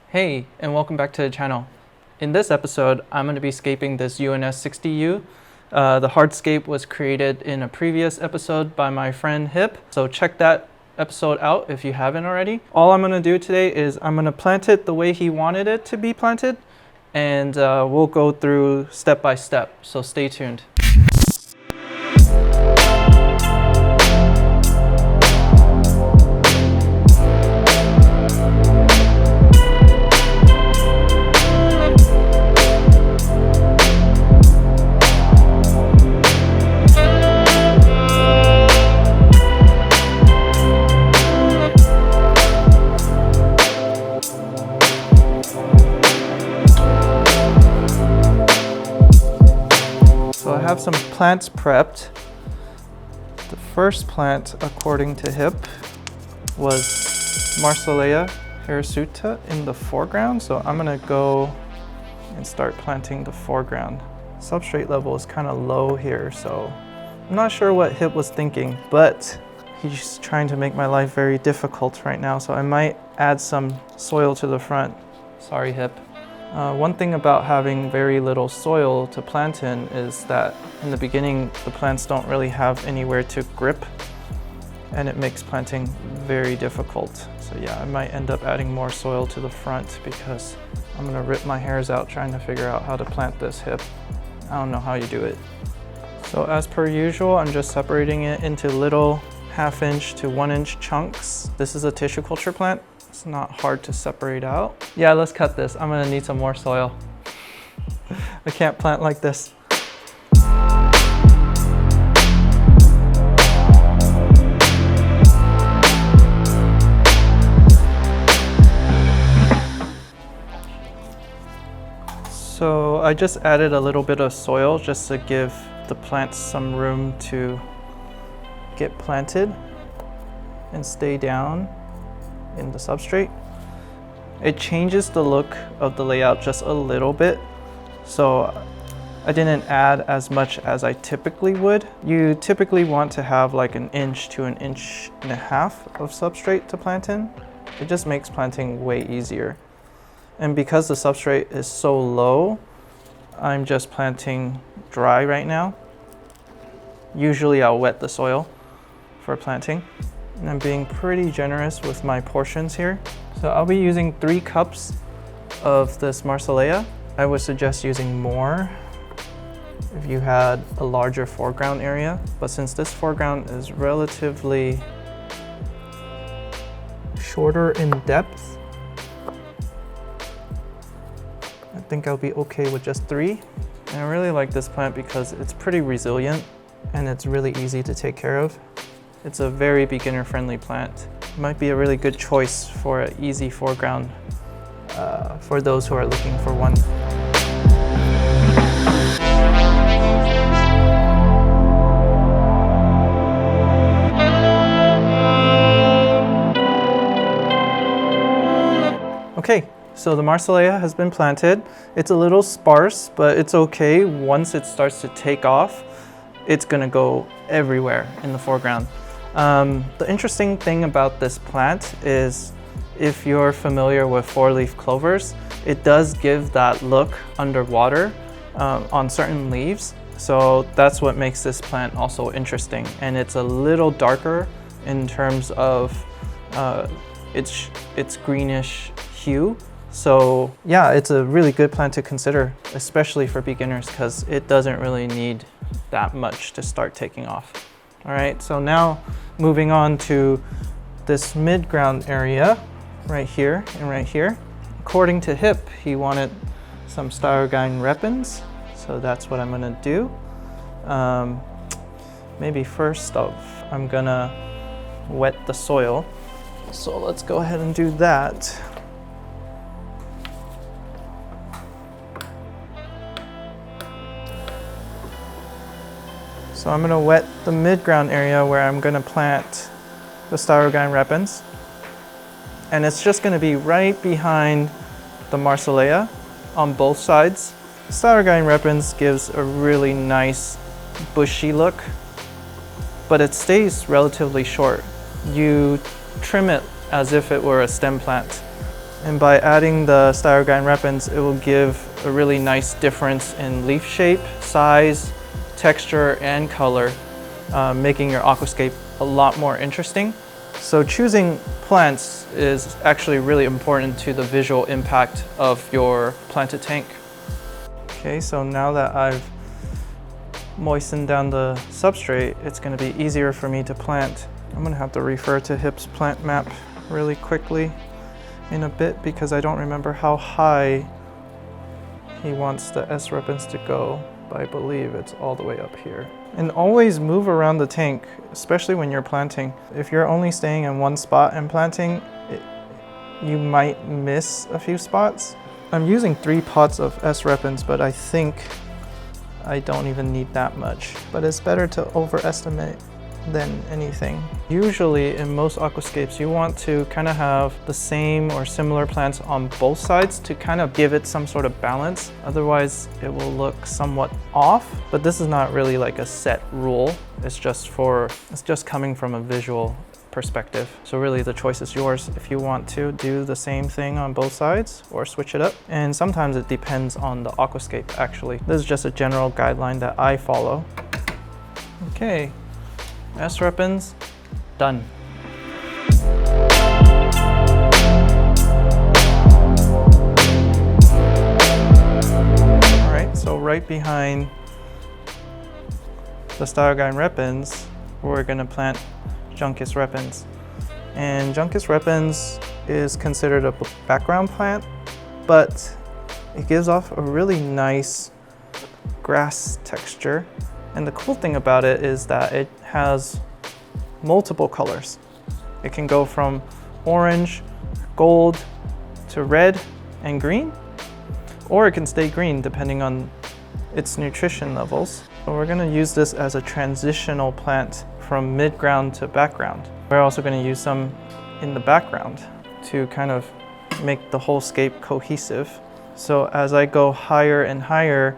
Hey, and welcome back to the channel. In this episode, I'm going to be scaping this UNS60U. The hardscape was created in a previous episode by my friend Hip, so check that episode out if you haven't already. All I'm going to do today is I'm going to plant it the way he wanted it to be planted, and we'll go through step by step, so stay tuned. I have some plants prepped. The first plant, according to Hip, was Marsilea hirsuta in the foreground. So I'm gonna go and start planting the foreground. Substrate level is kind of low here, so I'm not sure what Hip was thinking, but he's trying to make my life very difficult right now. So I might add some soil to the front. Sorry, Hip. One thing about having very little soil to plant in is that in the beginning, the plants don't really have anywhere to grip, and it makes planting very difficult. So yeah, I might end up adding more soil to the front because I'm gonna rip my hairs out trying to figure out how to plant this Hip. I don't know how you do it. So as per usual, I'm just separating it into little 1/2 inch to 1 inch chunks. This is a tissue culture plant. It's not hard to separate out. Yeah, let's cut this. I'm gonna need some more soil. I can't plant like this. So I just added a little bit of soil just to give the plants some room to get planted and stay down in the substrate. It changes the look of the layout just a little bit, so I didn't add as much as I typically would. You typically want to have like 1 inch to 1.5 inches of substrate to plant in. It just makes planting way easier. And because the substrate is so low, I'm just planting dry right now. Usually I'll wet the soil for planting. And I'm being pretty generous with my portions here. So I'll be using 3 cups of this Marsilea. I would suggest using more if you had a larger foreground area. But since this foreground is relatively shorter in depth, I think I'll be okay with just 3. And I really like this plant because it's pretty resilient and it's really easy to take care of. It's a very beginner-friendly plant. It might be a really good choice for an easy foreground for those who are looking for one. Okay, so the Marsilea has been planted. It's a little sparse, but it's okay. Once it starts to take off, it's gonna go everywhere in the foreground. The interesting thing about this plant is if you're familiar with 4-leaf clovers, it does give that look underwater on certain leaves. So that's what makes this plant also interesting. And it's a little darker in terms of its greenish hue. So yeah, it's a really good plant to consider, especially for beginners, because it doesn't really need that much to start taking off. All right, so now moving on to this mid-ground area right here and right here. According to Hip, he wanted some Styrogyne repens, so that's what I'm gonna do. Maybe first off, I'm gonna wet the soil. So let's go ahead and do that. So I'm gonna wet the mid-ground area where I'm gonna plant the Styrogyne repens. And it's just gonna be right behind the Marsilea on both sides. Styrogyne repens gives a really nice bushy look, but it stays relatively short. You trim it as if it were a stem plant, And by adding the Styrogyne repens, it will give a really nice difference in leaf shape, size, texture, and color, making your aquascape a lot more interesting. So choosing plants is actually really important to the visual impact of your planted tank. Okay, so now that I've moistened down the substrate, it's going to be easier for me to plant. I'm going to have to refer to HIP's plant map really quickly in a bit because I don't remember how high he wants the S repens to go, but I believe it's all the way up here. And always move around the tank, especially when you're planting. If you're only staying in one spot and planting, you might miss a few spots. I'm using 3 pots of S repens, but I think I don't even need that much. But it's better to overestimate than anything. Usually in most aquascapes, you want to kind of have the same or similar plants on both sides to kind of give it some sort of balance. Otherwise, it will look somewhat off. But this is not really like a set rule. It's just coming from a visual perspective. So really the choice is yours if you want to do the same thing on both sides or switch it up. And sometimes it depends on the aquascape actually. This is just a general guideline that I follow. Okay, S repens, done. All right, so right behind the Styrogyne repens, we're gonna plant Juncus repens. And Juncus repens is considered a background plant, but it gives off a really nice grass texture. And the cool thing about it is that it has multiple colors. It can go from orange, gold, to red and green, or it can stay green depending on its nutrition levels. So we're gonna use this as a transitional plant from mid-ground to background. We're also going to use some in the background to kind of make the whole scape cohesive. So as I go higher and higher,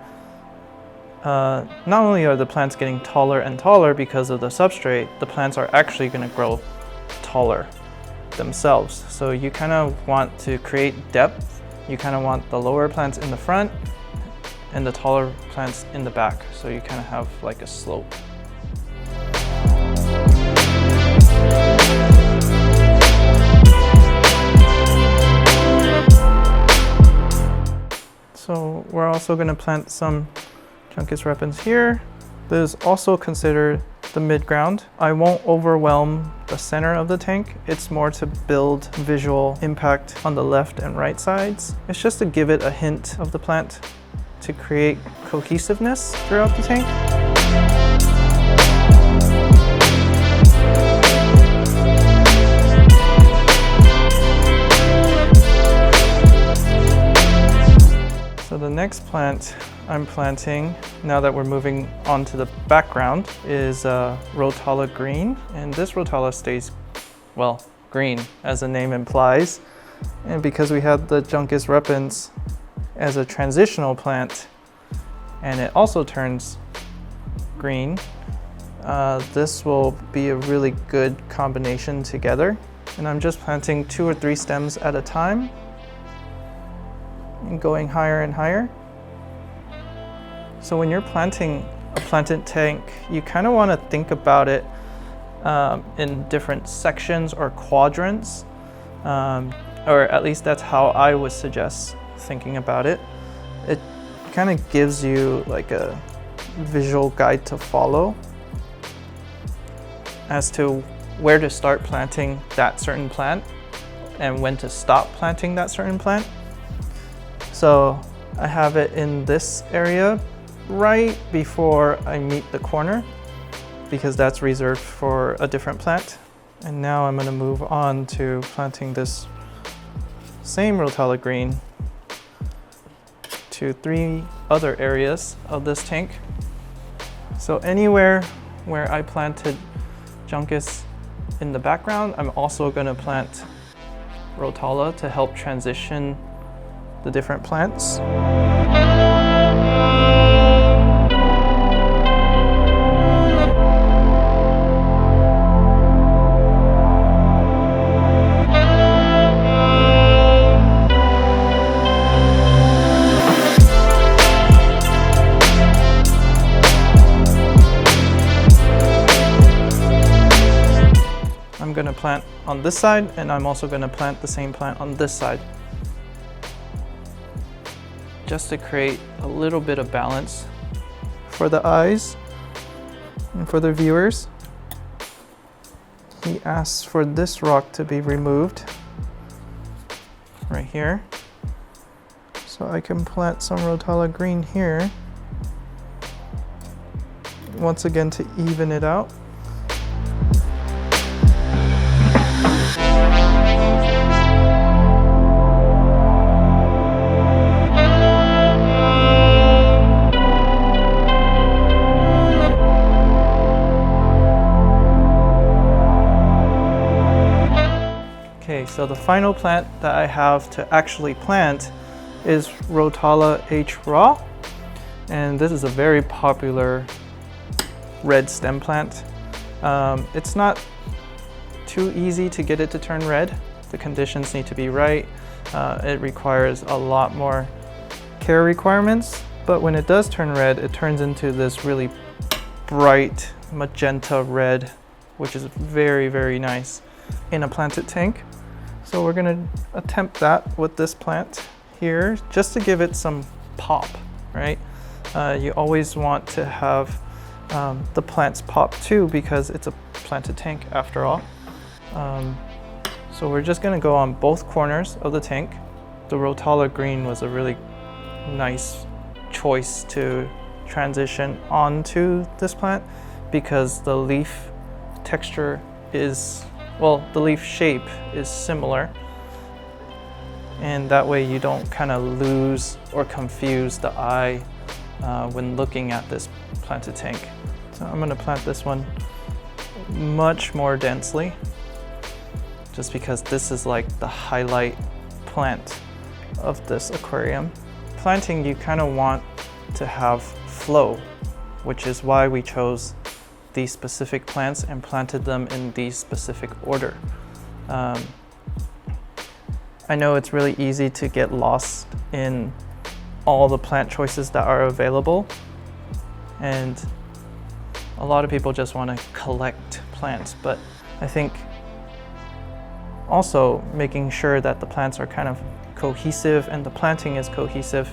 not only are the plants getting taller and taller because of the substrate, the plants are actually going to grow taller themselves. So you kind of want to create depth. You kind of want the lower plants in the front and the taller plants in the back. So you kind of have like a slope. So we're also going to plant some Juncus repens here. This is also considered the mid-ground. I won't overwhelm the center of the tank. It's more to build visual impact on the left and right sides. It's just to give it a hint of the plant to create cohesiveness throughout the tank. So the next plant I'm planting, now that we're moving on to the background, is Rotala green. And this Rotala stays, well, green, as the name implies. And because we had the Juncus repens as a transitional plant, and it also turns green, this will be a really good combination together. And I'm just planting 2 or 3 stems at a time, and going higher and higher. So when you're planting a planted tank, you kind of want to think about it in different sections or quadrants, or at least that's how I would suggest thinking about it. It kind of gives you like a visual guide to follow as to where to start planting that certain plant and when to stop planting that certain plant. So I have it in this area right before I meet the corner because that's reserved for a different plant. And now I'm going to move on to planting this same Rotala green to 3 other areas of this tank. So anywhere where I planted Juncus in the background, I'm also going to plant Rotala to help transition the different plants. gonna plant on this side, and I'm also gonna plant the same plant on this side, just to create a little bit of balance for the eyes and for the viewers. He asks for this rock to be removed right here. So I can plant some Rotala green here, once again to even it out. Okay, so the final plant that I have to actually plant is Rotala H. Raw, and this is a very popular red stem plant. It's not too easy to get it to turn red. The conditions need to be right. It requires a lot more care requirements, but when it does turn red, it turns into this really bright magenta red, which is very, very nice in a planted tank. So we're gonna attempt that with this plant here, just to give it some pop, right? You always want to have the plants pop too, because it's a planted tank after all. So we're just gonna go on both corners of the tank. The Rotala green was a really nice choice to transition onto this plant, because the leaf texture is, well, the leaf shape is similar, and that way you don't kind of lose or confuse the eye when looking at this planted tank. So I'm going to plant this one much more densely, just because this is like the highlight plant of this aquarium. Planting, you kind of want to have flow, which is why we chose these specific plants and planted them in these specific order. I know it's really easy to get lost in all the plant choices that are available, and a lot of people just want to collect plants, but I think also making sure that the plants are kind of cohesive and the planting is cohesive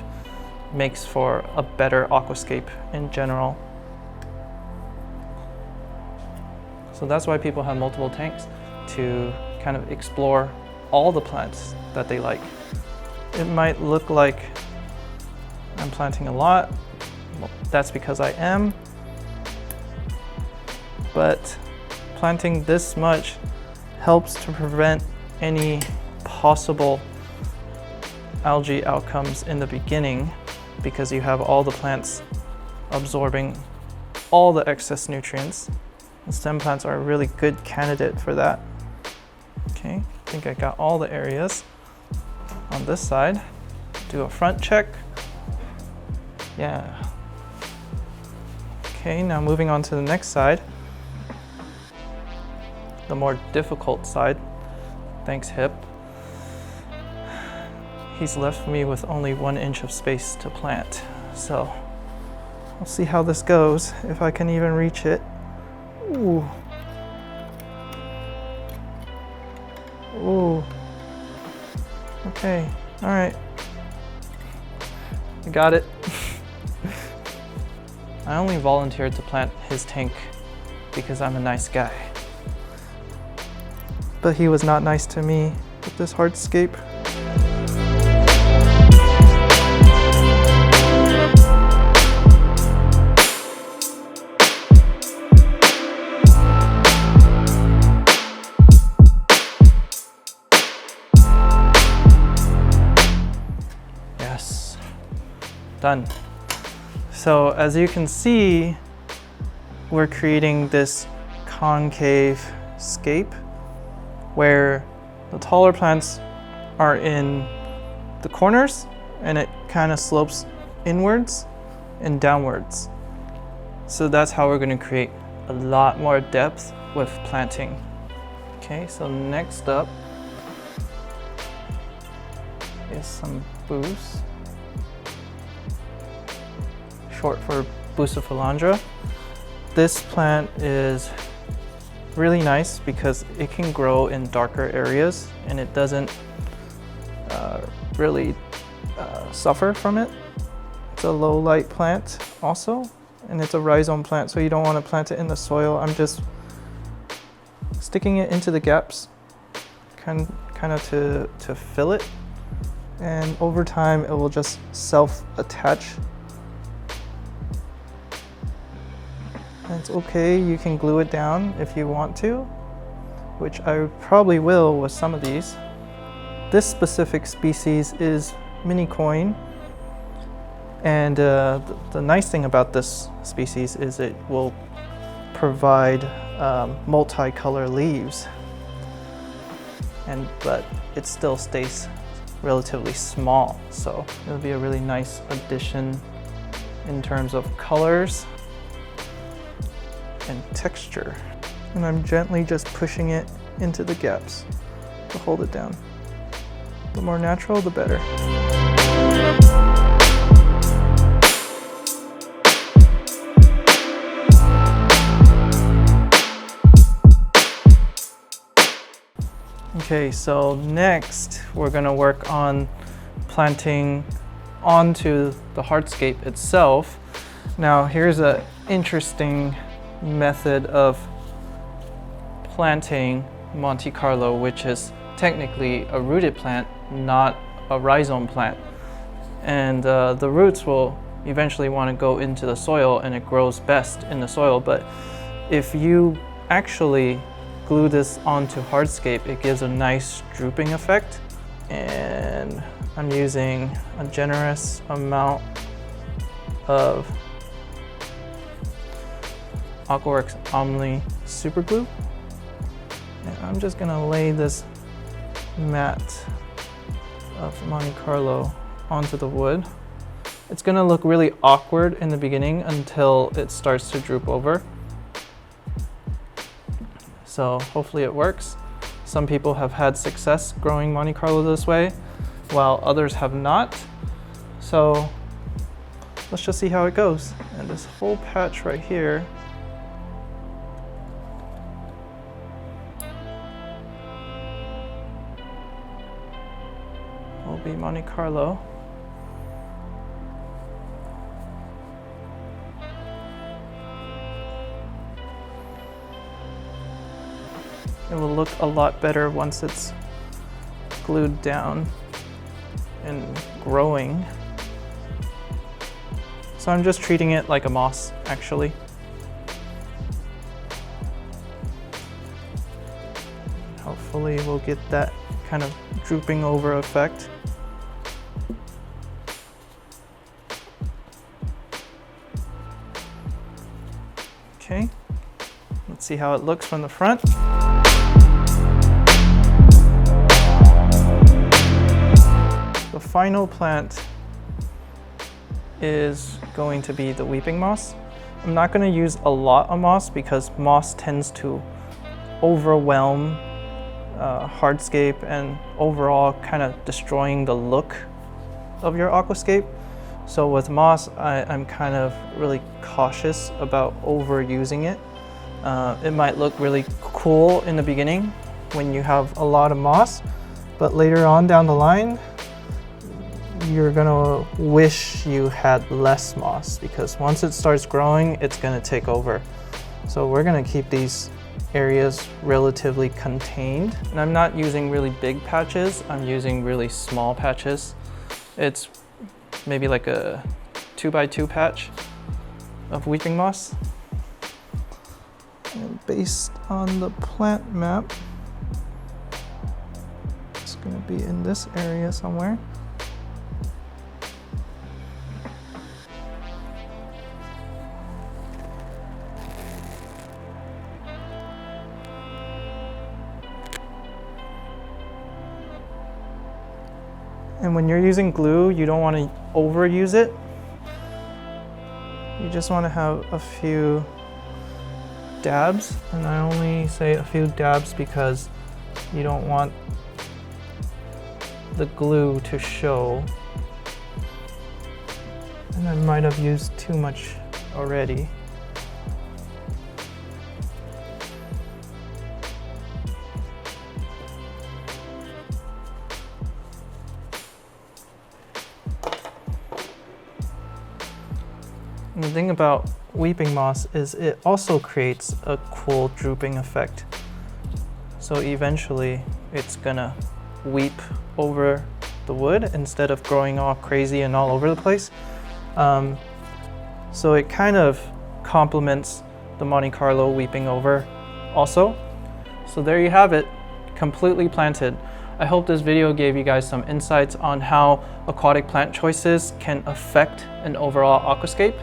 makes for a better aquascape in general. So that's why people have multiple tanks, to kind of explore all the plants that they like. It might look like I'm planting a lot. Well, that's because I am. But planting this much helps to prevent any possible algae outcomes in the beginning, because you have all the plants absorbing all the excess nutrients. The stem plants are a really good candidate for that. Okay, I think I got all the areas on this side. Do a front check. Yeah. Okay, now moving on to the next side. The more difficult side. Thanks, Hip. He's left me with only 1 inch of space to plant. So we'll see how this goes, if I can even reach it. Ooh. Ooh. Okay, all right. I got it. I only volunteered to plant his tank because I'm a nice guy. But he was not nice to me with this hardscape. Done. So as you can see, we're creating this concave scape where the taller plants are in the corners, and it kind of slopes inwards and downwards. So that's how we're going to create a lot more depth with planting. Okay, so next up is some Bus, short for Bucephalandra. This plant is really nice because it can grow in darker areas and it doesn't really suffer from it. It's a low light plant also, and it's a rhizome plant, so you don't want to plant it in the soil. I'm just sticking it into the gaps kind of to fill it, and over time it will just self-attach. It's okay, you can glue it down if you want to, which I probably will with some of these. This specific species is Minicoin, and the nice thing about this species is it will provide multicolor leaves, but it still stays relatively small, so it'll be a really nice addition in terms of colors and texture. And I'm gently just pushing it into the gaps to hold it down. The more natural, the better. Okay, so next we're gonna work on planting onto the hardscape itself. Now here's an interesting method of planting Monte Carlo, which is technically a rooted plant, not a rhizome plant. And the roots will eventually want to go into the soil, and it grows best in the soil. But if you actually glue this onto hardscape, it gives a nice drooping effect. And I'm using a generous amount of Aquaworks Omni Super Glue. And I'm just gonna lay this mat of Monte Carlo onto the wood. It's gonna look really awkward in the beginning until it starts to droop over. So hopefully it works. Some people have had success growing Monte Carlo this way, while others have not. So let's just see how it goes. And this whole patch right here will be Monte Carlo. It will look a lot better once it's glued down and growing. So I'm just treating it like a moss, actually. Hopefully we'll get that kind of drooping over effect. Okay, let's see how it looks from the front. The final plant is going to be the weeping moss. I'm not going to use a lot of moss because moss tends to overwhelm hardscape and overall kind of destroying the look of your aquascape. So with moss, I'm kind of really cautious about overusing it. It might look really cool in the beginning when you have a lot of moss, but later on down the line, you're gonna wish you had less moss, because once it starts growing, it's gonna take over. So we're gonna keep these areas relatively contained. And I'm not using really big patches, I'm using really small patches. It's maybe like a 2x2 patch of weeping moss. And based on the plant map, it's gonna be in this area somewhere. And when you're using glue, you don't want to overuse it. You just want to have a few dabs, and I only say a few dabs because you don't want the glue to show. And I might have used too much already. And the thing about weeping moss is it also creates a cool drooping effect. So eventually it's gonna weep over the wood instead of growing all crazy and all over the place. So it kind of complements the Monte Carlo weeping over also. So there you have it, completely planted. I hope this video gave you guys some insights on how aquatic plant choices can affect an overall aquascape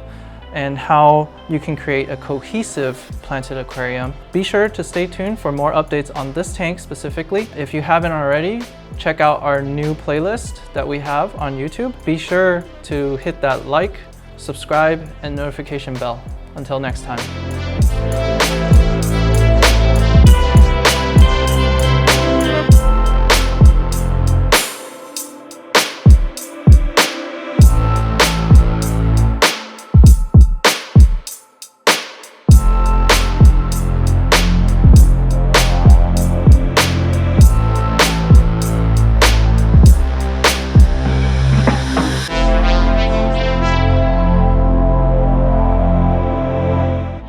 and how you can create a cohesive planted aquarium. Be sure to stay tuned for more updates on this tank specifically. If you haven't already, check out our new playlist that we have on YouTube. Be sure to hit that like, subscribe, and notification bell. Until next time.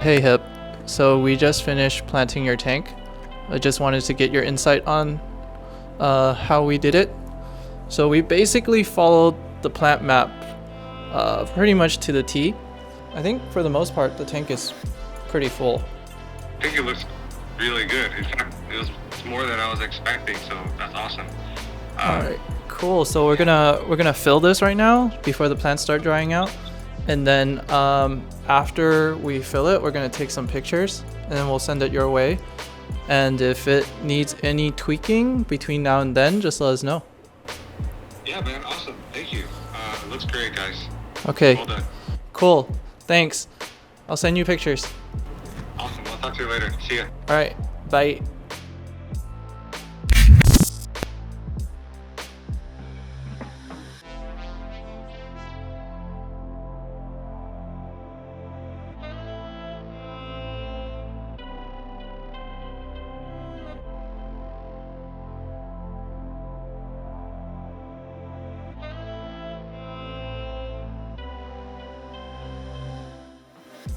Hey Hip, so we just finished planting your tank. I just wanted to get your insight on how we did it. So we basically followed the plant map pretty much to the T. I think for the most part the tank is pretty full. I think it looks really good. In fact, it's more than I was expecting, so that's awesome. All right, cool. So we're gonna fill this right now before the plants start drying out. And then after we fill it, we're gonna take some pictures and then we'll send it your way. And if it needs any tweaking between now and then, just let us know. Yeah, man, awesome. Thank you. It looks great, guys. Okay, Well done. cool. Thanks. I'll send you pictures. Awesome. I'll talk to you later. See ya. All right, bye.